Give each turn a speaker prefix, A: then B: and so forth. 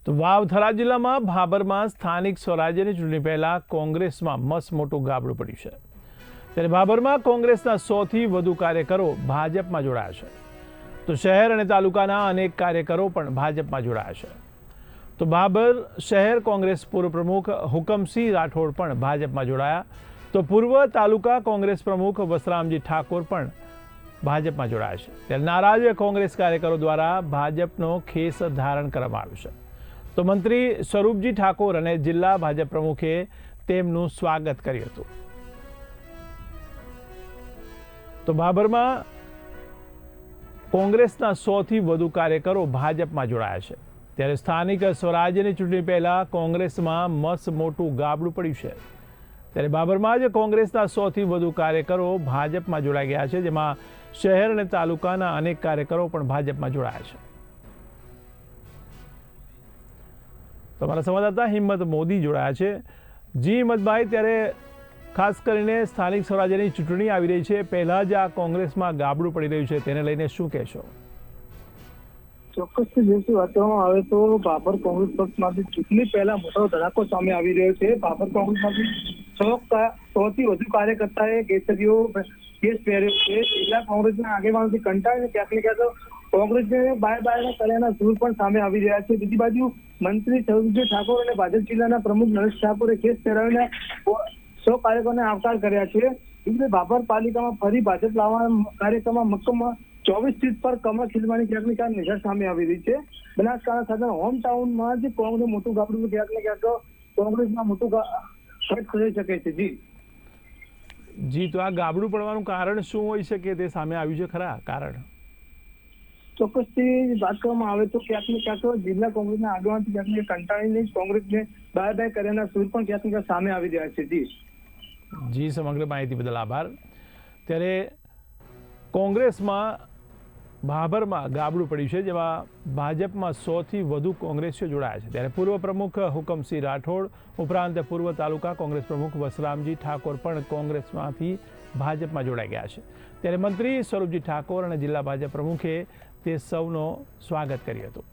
A: તો વાવથરા જિલ્લામાં ભાભરમાં સ્થાનિક સ્વરાજ્યની ચૂંટણી પહેલા કોંગ્રેસમાં મસમોટું ગાબડું પડ્યું છે। ત્યારે ભાભરમાં કોંગ્રેસના 100થી વધુ કાર્યકરો ભાજપમાં જોડાયા છે, તો શહેર અને તાલુકાના અનેક કાર્યકરો પણ ભાજપમાં જોડાયા છે। તો ભાભર શહેર કોંગ્રેસ પૂર્વ પ્રમુખ હુકમસિંહ રાઠોડ પણ ભાજપમાં જોડાયા, તો પૂર્વ તાલુકા કોંગ્રેસ પ્રમુખ વસરામજી ઠાકોર પણ ભાજપમાં જોડાયા છે। ત્યારે નારાજ કોંગ્રેસ કાર્યકરો દ્વારા ભાજપનો ખેસ ધારણ કરવામાં આવ્યો છે। તો મંત્રી સ્વરૂપજી ઠાકોર અને જિલ્લા ભાજપ પ્રમુખે તેમનું સ્વાગત કર્યું હતું। તો ભાભરમાં કોંગ્રેસના 100થી વધુ કાર્યકરો ભાજપમાં જોડાયા છે। ત્યારે સ્થાનિક સ્વરાજ્યની ચૂંટણી પહેલા કોંગ્રેસમાં મસમોટું ગાબડું પડ્યું છે। ત્યારે ભાભરમાં જ કોંગ્રેસના 100થી વધુ કાર્યકરો ભાજપમાં જોડાઈ ગયા છે, જેમાં શહેર અને તાલુકાના અનેક કાર્યકરો પણ ભાજપમાં જોડાયા છે। તો અમારા સંવાદદાતા હિંમત મોદી જોડાયા છે। જી હિંમતભાઈ, ત્યારે ખાસ કરીને સ્થાનિક સ્વરાજ્યની ચૂંટણી આવી રહી છે, પહેલા જ આ કોંગ્રેસમાં ગાબડું પડી રહ્યું છે, તેને લઈને શું કહેશો?
B: ચોક્કસથી જેથી વાત કરવામાં આવે તો ભાભર કોંગ્રેસ પક્ષમાંથી ચૂંટણી પહેલા મોટો ધડાકો સામે આવી રહ્યો છે। ભાભર કોંગ્રેસમાંથી 100થી વધુ કાર્યકર્તાએ કેસરીઓ કેસ પહેર્યો છે। જિલ્લા કોંગ્રેસના આગેવાનોથી કંટાળીને ક્યાંક ને ક્યાંક કોંગ્રેસને બાય કર્યાના સૂર પણ સામે આવી રહ્યા છે। બીજી બાજુ મંત્રી સ્વરૂપજી ઠાકોર અને ભાજપ જિલ્લાના પ્રમુખ નરેશ ઠાકોરે કેસ પહેરાવીને 100 કાર્યકરોને આવકાર કર્યા છે। એટલે ભાભર પાલિકામાં ફરી ભાજપ લાવવાના કાર્યક્રમમાં મક્કમમાં 24 સીટ પર કમર ખીલવાની ક્યાંક ને ક્યાંક નજર સામે આવી રહી છે। બનાસકાંઠા સાથે હોમ ટાઉનમાં જ કોંગ્રેસ મોટું ગાબડું ક્યાંક ને ક્યાંક કોંગ્રેસમાં મોટું ફટ કરી શકે છે।
A: જી, તો આ ગાબડું પડવાનું કારણ શું હોઈ શકે, તે સામે આવ્યું છે ખરા કારણ?
B: ચોક્કસથી વાત કરવામાં આવે તો ક્યાંક ને ક્યાંક જિલ્લા કોંગ્રેસના આગેવાનથી ક્યાંક ને કંટાળીને કોંગ્રેસને બાય કર્યાના સૂર પણ ક્યાંક ને ક્યાંક સામે આવી રહ્યા છે।
A: જી, સમગ્ર માહિતી બદલ આભાર। ત્યારે કોંગ્રેસમાં ભાભરમાં ગાબડું પડ્યું છે, જેમાં ભાજપમાં 100થી વધુ કોંગ્રેસીઓ જોડાયા છે। ત્યારે પૂર્વ પ્રમુખ હુકમસિંહ રાઠોડ ઉપરાંત પૂર્વ તાલુકા કોંગ્રેસ પ્રમુખ વસરામજી ઠાકોર પણ કોંગ્રેસમાંથી ભાજપમાં જોડાઈ ગયા છે। ત્યારે મંત્રી સ્વરૂપજી ઠાકોર અને જિલ્લા ભાજપ પ્રમુખે તે સૌનો સ્વાગત કર્યું હતું।